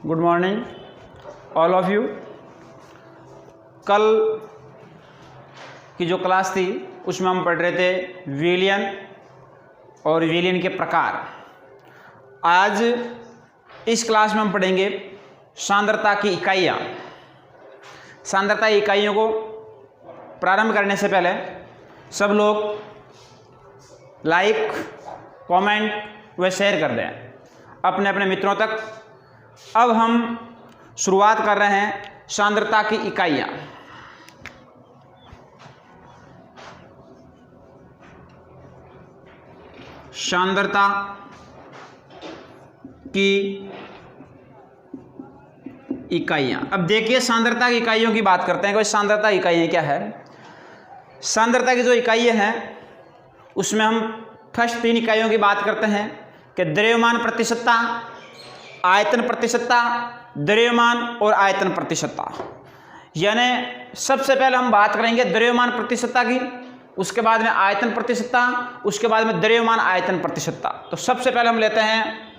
Good morning all of you. कल की जो क्लास थी उसमें हम पढ़ रहे थे विलियन और विलियन के प्रकार। आज इस क्लास में हम पढ़ेंगे सांद्रता की इकाइयाँ। सांद्रता इकाइयों को प्रारंभ करने से पहले सब लोग लाइक, कमेंट व शेयर कर दें अपने अपने मित्रों तक। अब हम शुरुआत कर रहे हैं सांद्रता की इकाइयाँ। सांद्रता की इकाइयाँ। अब देखिए सांद्रता की इकाइयों की बात करते हैं कि सांद्रता इकाइयाँ क्या है। सांद्रता की जो इकाइयाँ हैं उसमें हम फर्स्ट 3 इकाइयों की बात करते हैं कि द्रव्यमान प्रतिशतता, आयतन प्रतिशतता, द्रव्यमान और आयतन प्रतिशतता। यानी सबसे पहले हम बात करेंगे द्रव्यमान प्रतिशतता की, उसके बाद में आयतन प्रतिशतता, उसके बाद में द्रव्यमान आयतन प्रतिशतता। तो सबसे पहले हम लेते हैं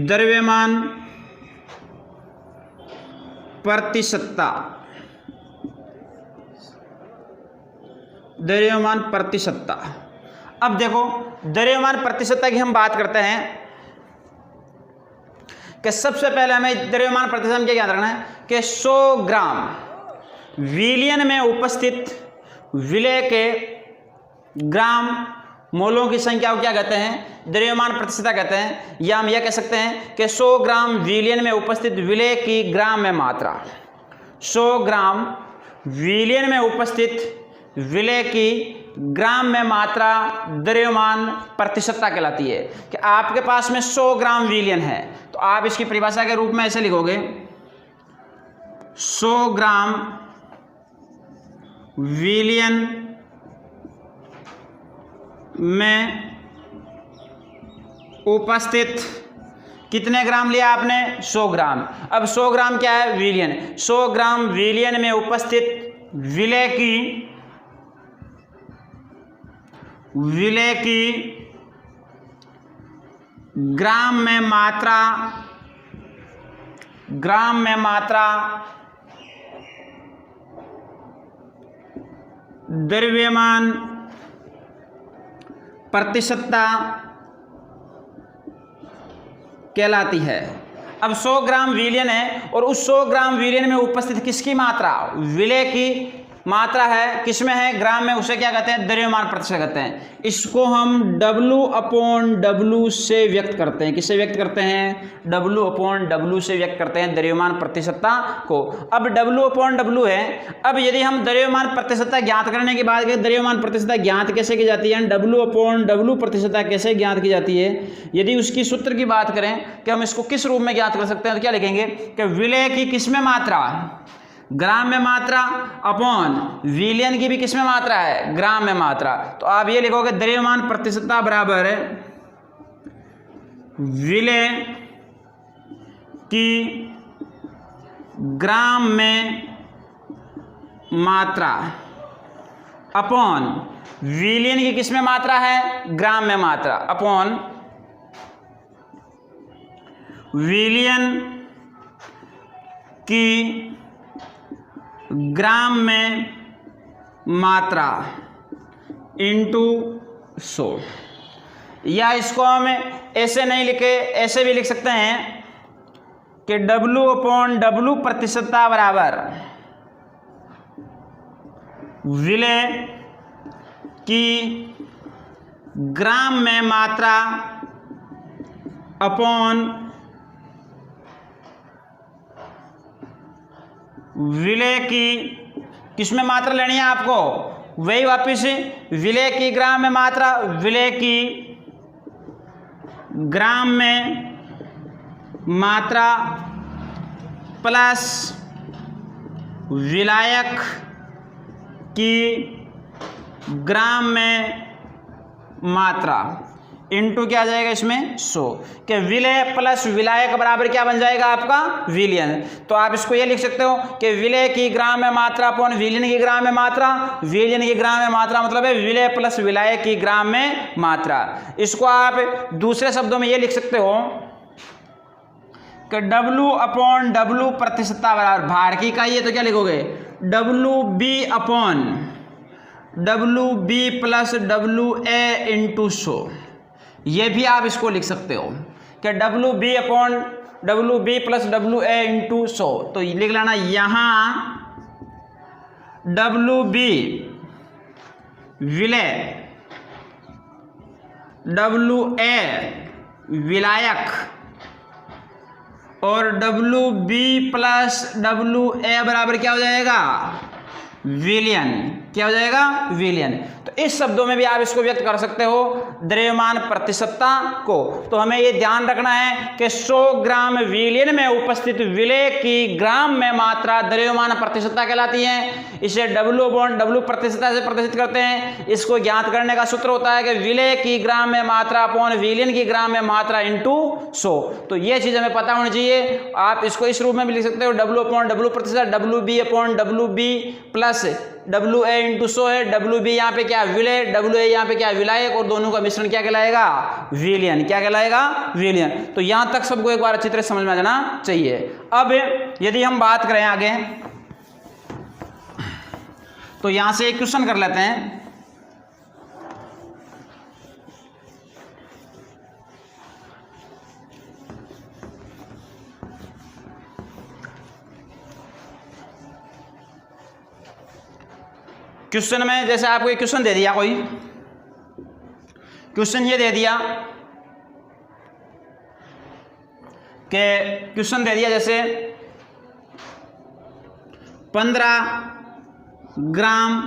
द्रव्यमान प्रतिशतता। द्रव्यमान प्रतिशतता। अब देखो द्रव्यमान प्रतिशतता की हम बात करते हैं कि सबसे पहले हमें द्रव्यमान प्रतिशतता क्या याद रखना है कि 100 ग्राम विलियन में उपस्थित विलेय के ग्राम मोलों की संख्या को क्या कहते हैं? द्रव्यमान प्रतिशतता कहते हैं। या हम यह कह सकते हैं कि 100 ग्राम विलियन में उपस्थित विलेय की ग्राम में मात्रा। 100 ग्राम विलियन में उपस्थित विलेय की ग्राम में मात्रा द्रव्यमान प्रतिशतता कहलाती है। कि आपके पास में 100 ग्राम विलियन है तो आप इसकी परिभाषा के रूप में ऐसे लिखोगे 100 ग्राम विलियन में उपस्थित कितने ग्राम लिया आपने? 100 ग्राम। अब 100 ग्राम क्या है? विलियन। 100 ग्राम विलियन में उपस्थित विलेय की ग्राम में मात्रा द्रव्यमान प्रतिशतता कहलाती है। अब 100 ग्राम विलियन है और उस 100 ग्राम विलियन में उपस्थित किसकी मात्रा? विलेय की मात्रा है। किसमें है? ग्राम में। उसे क्या कहते हैं? द्रव्यमान प्रतिशत कहते हैं। इसको हम W/W से व्यक्त करते हैं। किससे व्यक्त करते हैं? W/W से व्यक्त करते हैं द्रव्यमान प्रतिशतता को। अब W/W है। अब यदि हम द्रव्यमान प्रतिशतता ज्ञात करने की बात करें, द्रव्यमान प्रतिशतता ज्ञात कैसे की जाती है? W/W प्रतिशतता कैसे ज्ञात की जाती है? यदि उसकी सूत्र की बात करें कि हम इसको किस रूप में ज्ञात कर सकते हैं तो क्या लिखेंगे कि विलेय की किसमें मात्रा? ग्राम में मात्रा अपॉन विलियन की भी किसमें मात्रा है? ग्राम में मात्रा। तो आप ये लिखोगे द्रव्यमान प्रतिशतता बराबर है विलेय की ग्राम में मात्रा अपॉन विलियन की किसमें मात्रा है? ग्राम में मात्रा अपॉन विलियन की ग्राम में मात्रा इंटू 100। या इसको हम ऐसे नहीं लिखे, ऐसे भी लिख सकते हैं कि W/W प्रतिशतता बराबर विलेय की ग्राम में मात्रा अपॉन विलेय की किसमें मात्रा लेनी है आपको? वही वापिस विलेय की ग्राम में मात्रा, विलेय की ग्राम में मात्रा प्लस विलायक की ग्राम में मात्रा। इंटू क्या आ जाएगा इसमें 100 कि विलय प्लस विलायक बराबर क्या बन जाएगा आपका विलयन। तो आप इसको ये लिख सकते हो कि विलय की ग्राम में मात्रा अपॉन विलयन की ग्राम में मात्रा, विलयन की ग्राम में मात्रा मतलब है विलय प्लस विलायक की ग्राम में मात्रा। इसको आप दूसरे शब्दों में ये लिख सकते हो कि W अपॉन W प्रतिशतता बराबर भार की इकाई है तो क्या लिखोगे WB upon WB plus WA into 100। ये भी आप इसको लिख सकते हो कि WB upon WB plus WA into 100। तो लिख लेना यहाँ WB विलय, WA विलायक और WB प्लस WA बराबर क्या हो जाएगा विलयन। क्या हो जाएगा विलयन। तो इस शब्दों में भी आप इसको व्यक्त कर सकते हो द्रव्यमान प्रतिशतता को। तो हमें ये ध्यान रखना है कि 100 ग्राम विलयन में उपस्थित विलय की ग्राम में मात्रा द्रव्यमान प्रतिशतता कहलाती है। इसे W/W प्रतिशतता से प्रदर्शित करते हैं। इसको ज्ञात करने का सूत्र होता है कि विलय की ग्राम में मात्रा अपॉन विलयन की ग्राम में मात्रा इंटू 100। तो ये चीज हमें पता होनी चाहिए। आप इसको इस रूप में भी लिख सकते हो W/W प्रतिशत, WB upon WB plus WA into 100 है। WB यहाँ पे क्या विलय, WA यहाँ पे क्या विलायक और दोनों का मिश्रण क्या कहलाएगा विलयन। क्या कहलाएगा विलयन। तो यहाँ तक सबको एक बार अच्छी तरह समझ में आ जाना चाहिए। अब यदि हम बात करें आगे तो यहाँ से एक क्वेश्चन कर लेते हैं। क्वेश्चन में जैसे आपको एक क्वेश्चन दे दिया, कोई क्वेश्चन ये दे दिया कि क्वेश्चन दे दिया जैसे 15 ग्राम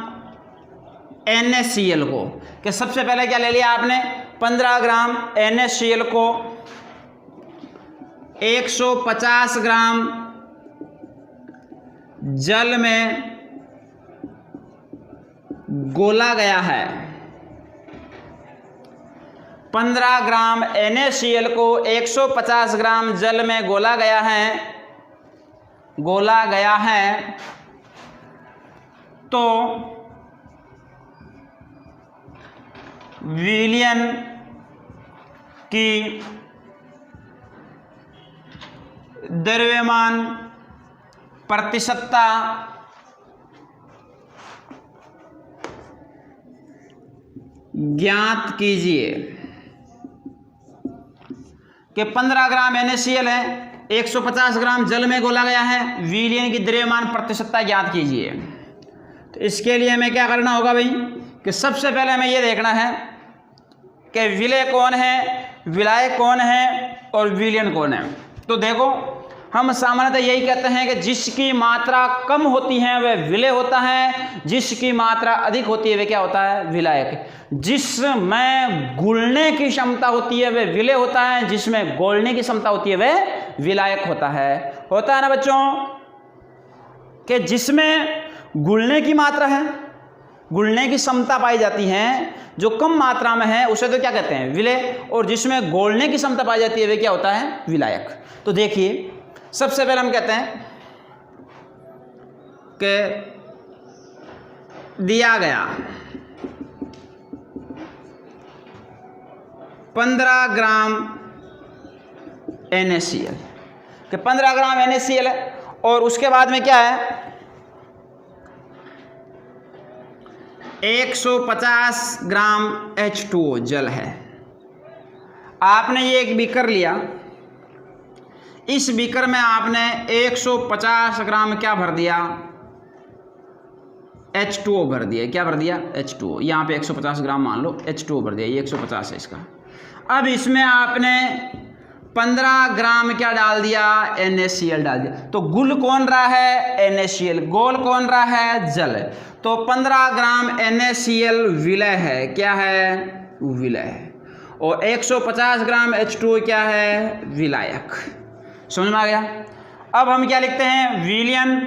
NaCl को, कि सबसे पहले क्या ले लिया आपने 15 ग्राम NaCl को 150 ग्राम जल में गोला गया है। 15 ग्राम NaCl को 150 ग्राम जल में गोला गया है तो विलयन की द्रव्यमान प्रतिशतता ज्ञात कीजिए। कि 15 ग्राम NaCl है, 150 ग्राम जल में घोला गया है, विलयन की द्रव्यमान प्रतिशतता ज्ञात कीजिए। तो इसके लिए हमें क्या करना होगा भाई कि सबसे पहले हमें यह देखना है कि विलय कौन है, विलायक कौन है और विलयन कौन है। तो देखो हम सामान्यतः यही कहते हैं कि जिसकी मात्रा कम होती है वह विलय होता है, जिसकी मात्रा अधिक होती है वह क्या होता है विलायक। जिसमें घुलने की क्षमता होती है वह विलय होता है, जिसमें घोलने की क्षमता होती है वह विलायक होता है ना बच्चों। कि जिसमें घुलने की मात्रा है, घुलने की क्षमता पाई जाती है जो कम मात्रा में है उसे तो क्या कहते हैं विलय, और जिसमें घोलने की क्षमता पाई जाती है वह क्या होता है विलायक। तो देखिए सबसे पहले हम कहते हैं कि दिया गया 15 ग्राम NaCl, कि 15 ग्राम NaCl है और उसके बाद में क्या है 150 ग्राम H2O जल है। आपने ये एक बीकर लिया, इस बीकर में आपने 150 ग्राम क्या भर दिया H2O भर दिया। क्या भर दिया H2O। यहाँ पे 150 ग्राम मान लो H2O भर दिया, ये 150 है इसका। अब इसमें आपने 15 ग्राम क्या डाल दिया NaCl डाल दिया। तो गुल कौन रहा है NaCl, गोल कौन रहा है जल। तो 15 ग्राम NaCl विलय है, क्या है विलय है, और 150 ग्राम H2O क्या है विलायक। समझ में आ गया। अब हम क्या लिखते हैं विलयन।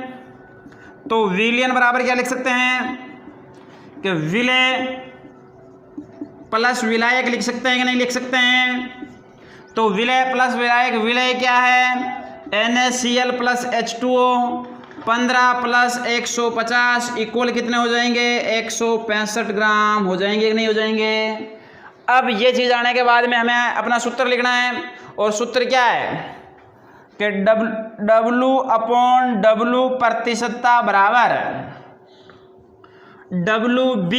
तो विलयन बराबर क्या लिख सकते हैं कि विलय प्लस विलायक लिख सकते हैं कि नहीं लिख सकते हैं? तो विलय प्लस विलायक, विलय क्या है? NaCl plus H2O, 15 plus 150 equal कितने हो जाएंगे? 165 ग्राम हो जाएंगे कि नहीं हो जाएंगे? अब ये चीज़ आने के बाद में हमें अपना सूत्र लिखना है, और सूत्र क्या है कि W/W प्रतिशतता बराबर WB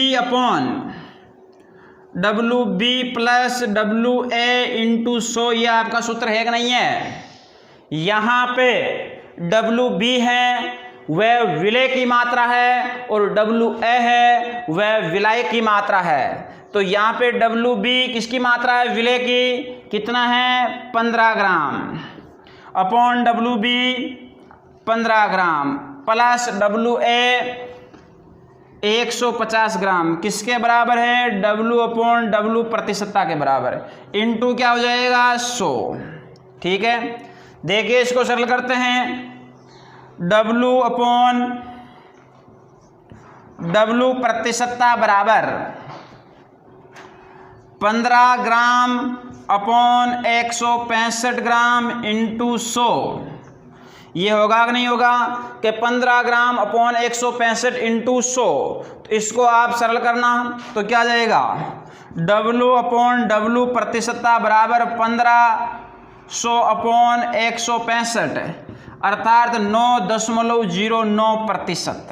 प्लस WA इंटू 100। यह आपका सूत्र है कि नहीं है? यहाँ पे WB है वह विलय की मात्रा है, और WA है वह विलायक की मात्रा है। तो यहाँ पे WB किसकी मात्रा है? विलय की। कितना है? 15 ग्राम upon WB 15 gram plus WA 150 ग्राम किसके बराबर है? W/W प्रतिशतता के बराबर, इनटू क्या हो जाएगा? 100। ठीक है, देखिए इसको सरल करते हैं। W/W प्रतिशतता बराबर 15 ग्राम अपॉन 165 ग्राम इंटू 100। ये होगा कि नहीं होगा कि 15 ग्राम अपॉन 165 इंटू 100। तो इसको आप सरल करना तो क्या जाएगा? W/W प्रतिशतता बराबर 1500 अपॉन 165 अर्थात 9.09%।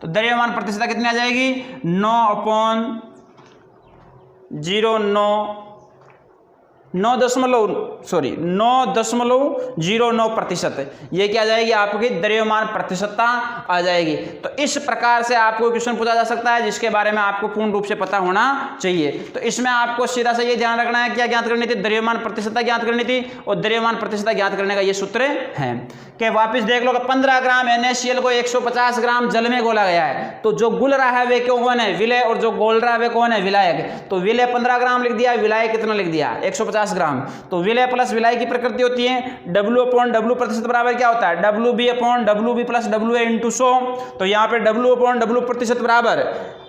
तो द्रव्यमान प्रतिशतता कितनी आ जाएगी? 9.09%। ये क्या आ जाएगी? आपकी द्रव्यमान प्रतिशतता आ जाएगी। तो इस प्रकार से आपको क्वेश्चन पूछा जा सकता है, जिसके बारे में आपको पूर्ण रूप से पता होना चाहिए। तो इसमें आपको सीधा से ये ध्यान रखना है, क्या ज्ञात करनी थी? द्रव्यमान प्रतिशतता ज्ञात करनी थी, और द्रव्यमान प्रतिशतता ज्ञात करने का ये सूत्र है कि वापस देख लो कि 15 ग्राम NaCl को 150 ग्राम जल में घोला गया है। तो जो घुल रहा है वे कौन है? विलय, और जो घोल रहा है वे कौन है? विलायक। तो विलय 15 ग्राम लिख दिया, विलायक कितना लिख दिया? 150 ग्राम। तो विलय प्लस विलायक की प्रकृति होती है W/W प्रतिशत बराबर क्या होता है? WB/WB plus WA into 100। तो यहाँ पे W/W प्रतिशत बराबर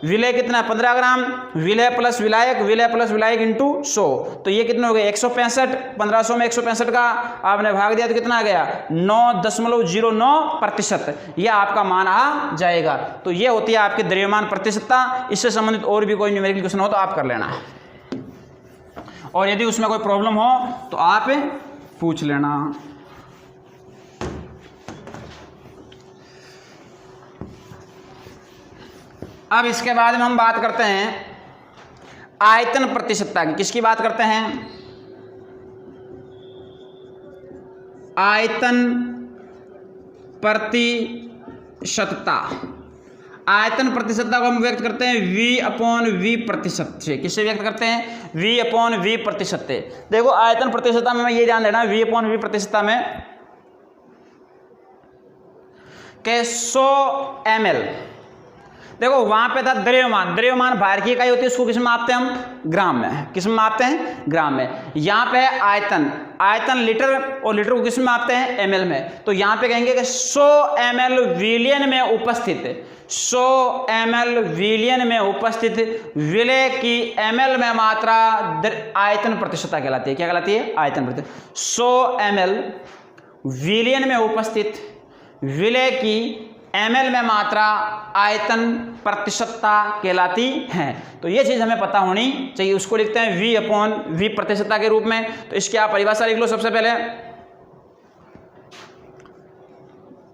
विलय कितना? 15 ग्राम, विलय प्लस विलायक इंटू 100। तो ये कितने हो गए? 165। 1500 में 165 का आपने भाग दिया तो कितना आ गया? 9.09%। यह आपका मान आ जाएगा। तो ये होती है आपकी द्रव्यमान प्रतिशतता। इससे संबंधित और भी कोई न्यूमेरिकल क्वेश्चन हो तो आप कर लेना, और यदि उसमें कोई प्रॉब्लम हो तो आप पूछ लेना। अब इसके बाद में हम बात करते हैं आयतन प्रतिशतता की। किसकी बात करते हैं? आयतन प्रतिशतता। आयतन प्रतिशतता को हम व्यक्त करते हैं V/V प्रतिशत से। किससे व्यक्त करते हैं? V/V प्रतिशत से। देखो आयतन प्रतिशतता में ये ध्यान देना, V/V प्रतिशतता में के 100 ml, देखो वहां पे था द्रव्यमान बाहर की इकाई होती है, उसको किस में मापते हैं हम? ग्राम में। किस में मापते हैं? ग्राम में। यहाँ पे है आयतन लीटर, और लीटर को किस में मापते हैं? ml में। तो यहाँ पे कहेंगे कि 100 ml विलयन में उपस्थित 100 ml विलयन में उपस्थित विलय की ml में मात्रा आयतन प्रतिशतता कहलाती है। क्या कहलाती है? आयतन प्रतिशत। 100 ml विलयन में उपस्थित विलय की ml में मात्रा आयतन प्रतिशतता कहलाती है। तो ये चीज हमें पता होनी चाहिए। उसको लिखते हैं V/V प्रतिशतता के रूप में। तो इसकी आप परिभाषा लिख लो सबसे पहले।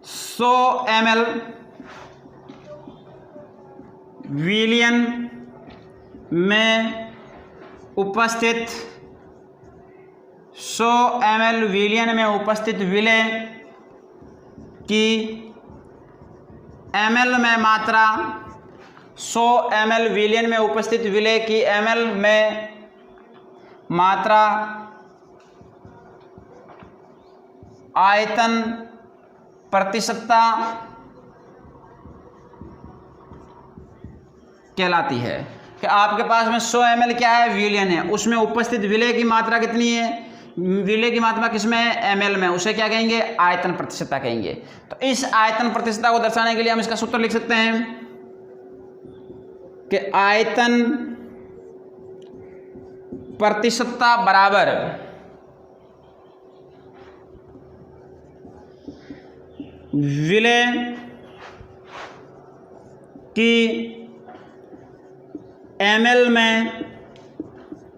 100 ml विलयन में उपस्थित 100 ml विलयन में उपस्थित विलय की ml में मात्रा 100 ml विलयन में उपस्थित विलय की ml में मात्रा आयतन प्रतिशतता कहलाती है। कि आपके पास में 100 ml क्या है? विलयन है, उसमें उपस्थित विलय की मात्रा कितनी है? विलय की मात्रा किसमें है? ml में। उसे क्या कहेंगे? आयतन प्रतिशतता कहेंगे। तो इस आयतन प्रतिशतता को दर्शाने के लिए हम इसका सूत्र लिख सकते हैं कि आयतन प्रतिशतता बराबर विलय की ml में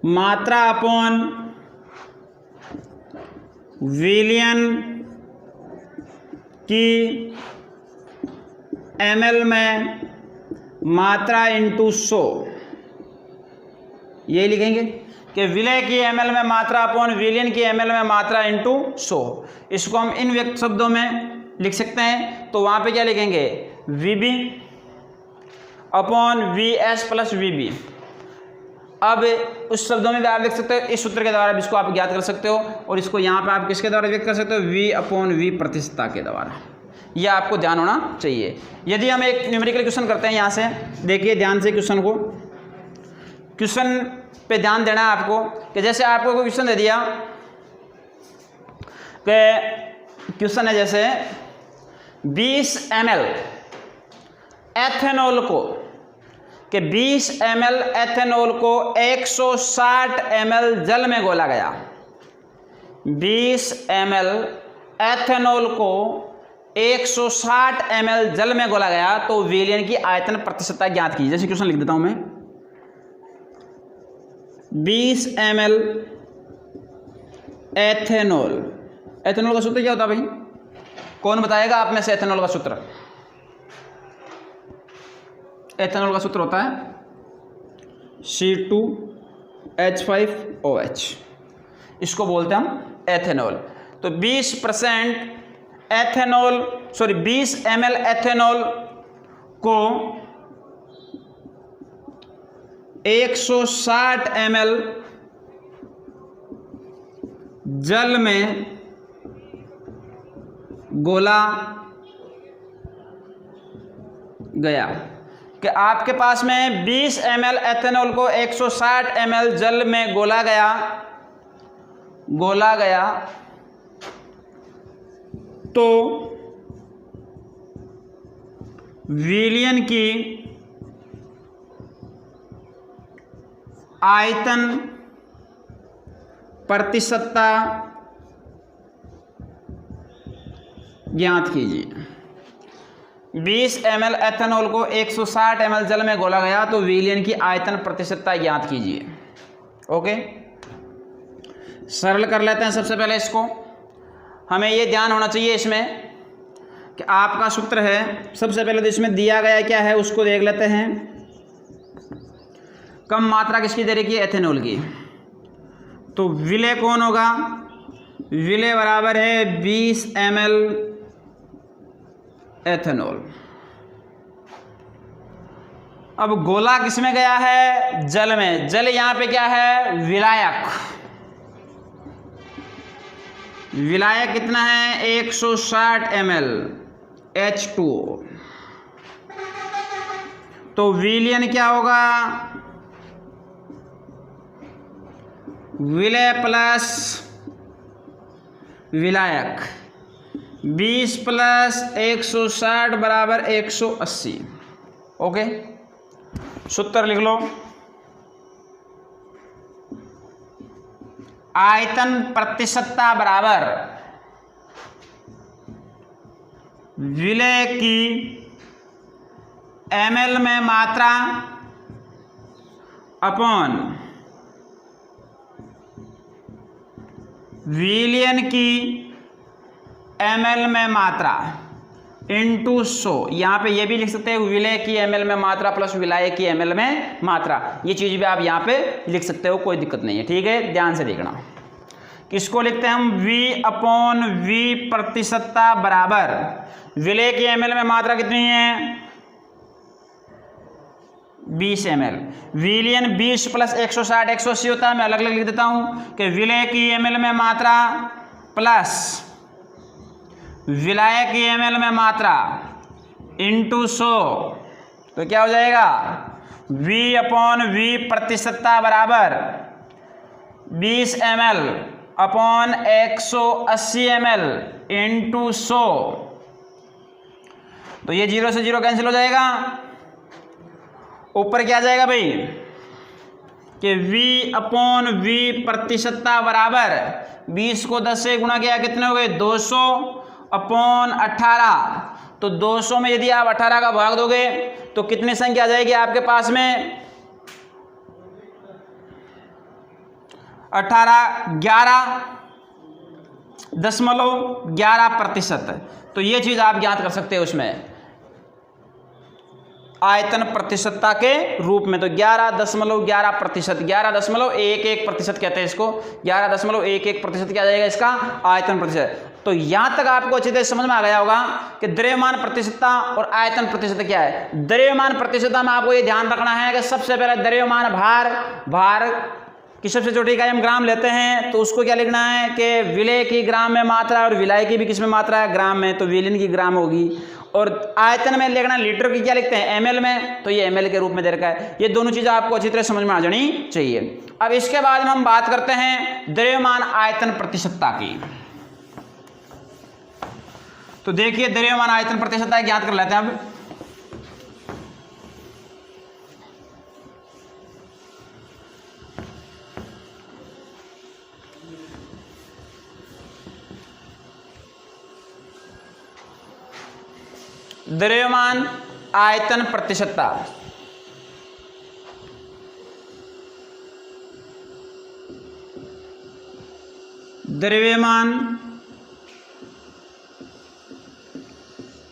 मात्रा अपॉन विलियन की ml में मात्रा इंटू 100, यही लिखेंगे कि विलय की ml में मात्रा अपॉन विलियन की ml में मात्रा इंटू 100। इसको हम इन व्यक्त शब्दों में लिख सकते हैं। तो वहाँ पे क्या लिखेंगे, VB upon VS plus VB। अब उस शब्दों में भी आप लिख सकते हो, इस सूत्र के द्वारा भी इसको आप ज्ञात कर सकते हो, और इसको यहाँ पे आप किसके द्वारा व्यक्त कर सकते हो, V अपॉन V प्रतिशतता के द्वारा। यह आपको ध्यान होना चाहिए। यदि हम एक न्यूमेरिकल क्वेश्चन करते हैं, यहाँ से देखिए ध्यान से क्वेश्चन को, क्वेश्चन पे ध्यान देना है आपको कि जैसे आपको कोई क्वेश्चन दे दिया कि क्वेश्चन है जैसे 20 ml एथेनॉल को, कि 20 ml एथेनॉल को 160 ml जल में घोला गया। 20 ml एथेनॉल को 160 ml जल में घोला गया तो विलयन की आयतन प्रतिशतता ज्ञात की। जैसे क्वेश्चन लिख देता हूं मैं, 20 ml एथेनॉल, एथेनॉल का सूत्र क्या होता है भाई, कौन बताएगा आप में से एथेनॉल का सूत्र? एथेनॉल का सूत्र होता है C2H5OH, इसको बोलते हैं हम एथेनॉल। तो 20% एथेनॉल, 20 ml एथेनॉल को 160 ml जल में घोला गया, कि आपके पास में 20 ml एथेनॉल को 160 ml जल में घोला गया तो विलयन की आयतन प्रतिशतता ज्ञात कीजिए। 20 ml एथेनॉल को 160 ml जल में घोला गया तो विलयन की आयतन प्रतिशतता ज्ञात कीजिए। ओके, सरल कर लेते हैं। सबसे पहले इसको हमें ये ध्यान होना चाहिए इसमें कि आपका सूत्र है, सबसे पहले तो इसमें दिया गया क्या है उसको देख लेते हैं। कम मात्रा किसकी दे रखी है, एथेनॉल की। तो विलय कौन होगा, विलय बराबर है 20 ml एथेनॉल। अब गोला किसमें गया है, जल में। जल यहां पे क्या है, विलायक। विलायक कितना है, 160 ml H2O। तो विलयन क्या होगा, विलय प्लस विलायक, 20 प्लस 160 बराबर 180। ओके, सूत्र लिख लो। आयतन प्रतिशतता बराबर विलय की ml में मात्रा अपॉन विलयन की ml में मात्रा इंटू 100। यहाँ पे ये भी लिख सकते हैं विलय की ml में मात्रा प्लस विलाय की ml में मात्रा। ये चीज़ भी आप यहाँ पे लिख सकते हो, कोई दिक्कत नहीं है। ठीक है, ध्यान से देखना। किसको लिखते हैं हम, V अपॉन V प्रतिशतता बराबर विलय की ml में मात्रा कितनी है, 20 ml। विलयन 20 प्लस 160 180 होता है। मैं अलग अलग लिख देता हूँ कि विलय की ml में मात्रा प्लस विलाय की ml में मात्रा इंटू 100। तो क्या हो जाएगा, V अपॉन V प्रतिशतता बराबर 20 ml अपॉन 180 ml इंटू 100। तो ये 0 से 0 कैंसिल हो जाएगा। ऊपर क्या आ जाएगा भाई, कि V/V प्रतिशतता बराबर 20 को 10 से गुणा किया कितने हो गए 200/18। तो 200 में यदि आप 18 का भाग दोगे तो कितनी संख्या आ जाएगी आपके पास में 11.11%। तो ये चीज आप ज्ञात कर सकते हो उसमें आयतन प्रतिशतता के रूप में। तो 11.11%, 11.11% कहते हैं इसको, 11.11% क्या जाएगा इसका आयतन प्रतिशत। तो यहां तक आपको अच्छी तरह समझ में आ गया होगा कि द्रव्यमान प्रतिशतता और आयतन प्रतिशत क्या है। द्रव्यमान प्रतिशतता में आपको ये ध्यान रखना है कि सबसे पहले द्रव्यमान भार की सबसे छोटी इकाई हम ग्राम लेते हैं, तो उसको क्या लिखना है कि विलय की ग्राम में मात्रा और विलाय की भी किस में मात्रा है ग्राम में, तो विलीन की ग्राम होगी। और आयतन में लिखना लीटर की क्या लिखते हैं ml में, तो ये ml के रूप में दे रखा है। ये दोनों चीजें आपको अच्छी तरह समझ में आ जानी चाहिए। अब इसके बाद हम बात करते हैं द्रव्यमान आयतन प्रतिशतता की। तो देखिए द्रव्यमान आयतन प्रतिशतता ज्ञात कर लेते हैं। अब द्रव्यमान आयतन प्रतिशतता, द्रव्यमान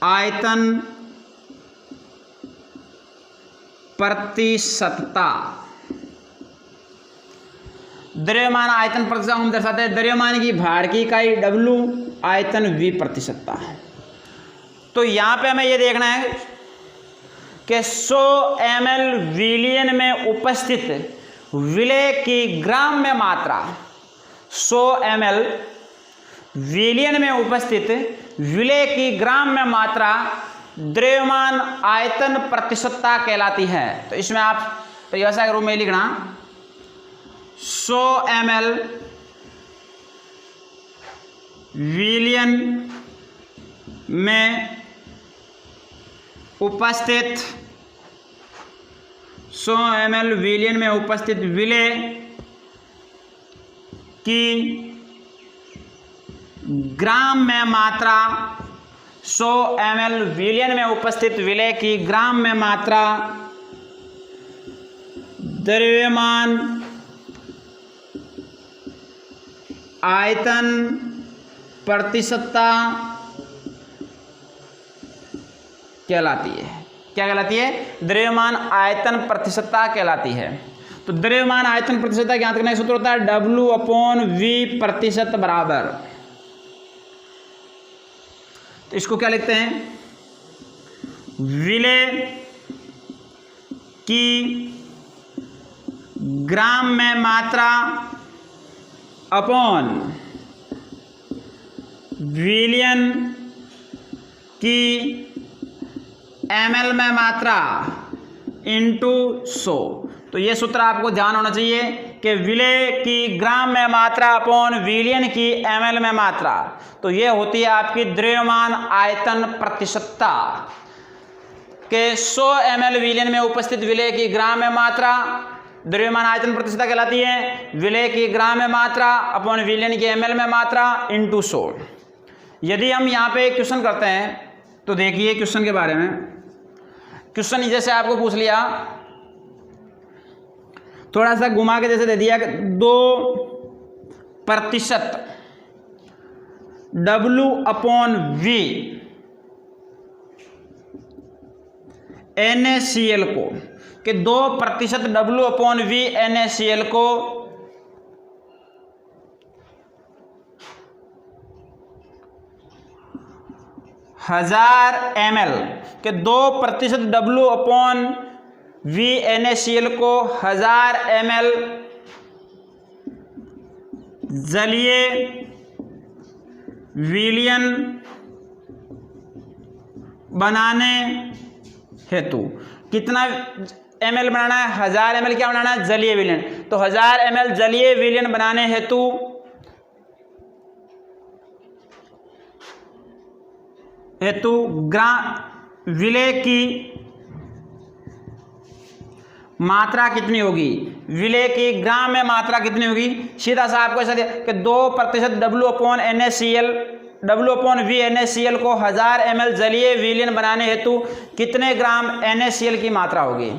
आयतन प्रतिशतता, द्रव्यमान आयतन प्रतिशतता हम दर्शाते हैं द्रव्यमान की भार की इकाई W, आयतन V प्रतिशतता। तो यहां पे हमें यह देखना है कि 100 ml विलयन में उपस्थित विलय की ग्राम में मात्रा, 100 ml विलयन में उपस्थित विलय की ग्राम में मात्रा द्रव्यमान आयतन प्रतिशतता कहलाती है। तो इसमें आप परिभाषा के रूप में लिखना 100 ml विलयन में उपस्थित 100 ml विलयन में उपस्थित विलय की ग्राम में मात्रा, 100 ml विलयन में उपस्थित विलय की ग्राम में मात्रा द्रव्यमान आयतन प्रतिशतता कहलाती है। क्या कहलाती है? द्रव्यमान आयतन प्रतिशतता कहलाती है। तो द्रव्यमान आयतन प्रतिशतता ज्ञात करने का सूत्र होता है W/V प्रतिशत बराबर, तो इसको क्या लिखते हैं विलय की ग्राम में मात्रा अपॉन विलयन की ml में मात्रा इंटू 100। तो ये सूत्र आपको ध्यान होना चाहिए कि विलय की ग्राम में मात्रा अपॉन विलयन की ml में मात्रा, तो ये होती है आपकी द्रव्यमान आयतन प्रतिशतता के 100 ml विलयन में उपस्थित विलय की ग्राम में मात्रा द्रव्यमान आयतन प्रतिशतता कहलाती है। विलय की ग्राम में मात्रा अपॉन विलयन की ml में मात्रा इंटू 100। यदि हम यहाँ पे क्वेश्चन करते हैं तो देखिए क्वेश्चन के बारे में। क्वेश्चन जैसे आपको पूछ लिया, थोड़ा सा घुमा के जैसे दे दिया 2% W/V NaCl को, कि 2% W/V NaCl को 1000 ml, के 2% W/V NaCl को 1000 ml जलीय विलयन बनाने हेतु कितना ml बनाना है? 1000 ml क्या बनाना है? जलीय विलयन। तो 1000 ml जलीय विलयन बनाने हेतु विलय की मात्रा कितनी होगी, विलेय की ग्राम में मात्रा कितनी होगी। सीधा सा आपको ऐसा दिया कि 2% W/V NaCl को 1000 ml जलीय विलयन बनाने हेतु कितने ग्राम NaCl की मात्रा होगी।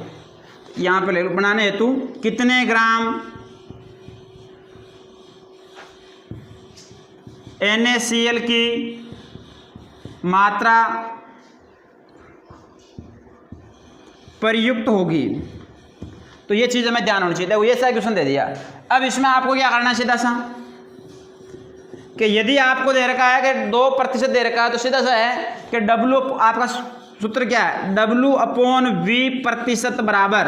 यहाँ पे बनाने हेतु कितने ग्राम NaCl की मात्रा प्रयुक्त होगी। तो ये चीज़ हमें ध्यान होनी चाहिए। देखो ये सारा क्वेश्चन दे दिया। अब इसमें आपको क्या करना है, सीधा सा कि यदि आपको दे रखा है कि 2% दे रखा है तो सीधा सा है कि W, आपका सूत्र क्या है, W/V% बराबर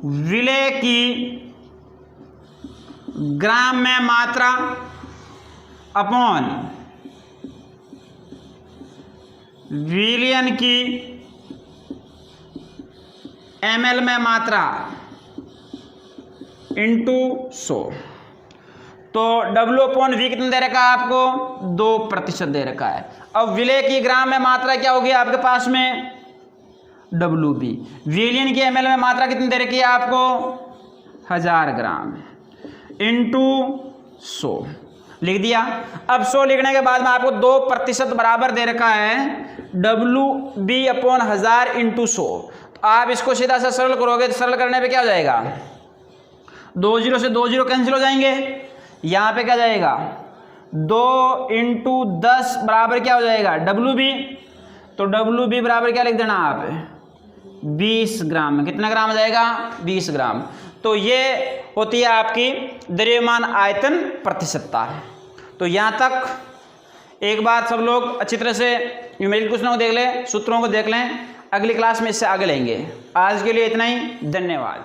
विलेय की ग्राम में मात्रा अपॉन विलयन की ml में मात्रा इंटू 100। तो W/V कितना दे रखा है आपको, 2% दे रखा है। अब विलेय की ग्राम में मात्रा क्या होगी आपके पास में, WB। विलयन की ml में मात्रा कितनी दे रखी है आपको, 1000 ग्राम इंटू 100 लिख दिया। अब 100 लिखने के बाद में आपको 2% बराबर दे रखा है WB/1000 इंटू 100। तो आप इसको सीधा सा सरल करोगे तो सरल करने पे क्या हो जाएगा, 2 0 से 2 0 कैंसिल हो जाएंगे। यहाँ पे क्या जाएगा, 2 × 10 बराबर क्या हो जाएगा, WB। तो WB बराबर क्या लिख देना आप, 20 ग्राम। कितना ग्राम हो जाएगा, 20 ग्राम। तो ये होती है आपकी द्रव्यमान आयतन प्रतिशतता। तो यहाँ तक एक बार सब लोग अच्छी तरह से न्यूमेरिकल क्वेश्चनों को देख लें, सूत्रों को देख लें। अगली क्लास में इससे आगे लेंगे। आज के लिए इतना ही, धन्यवाद।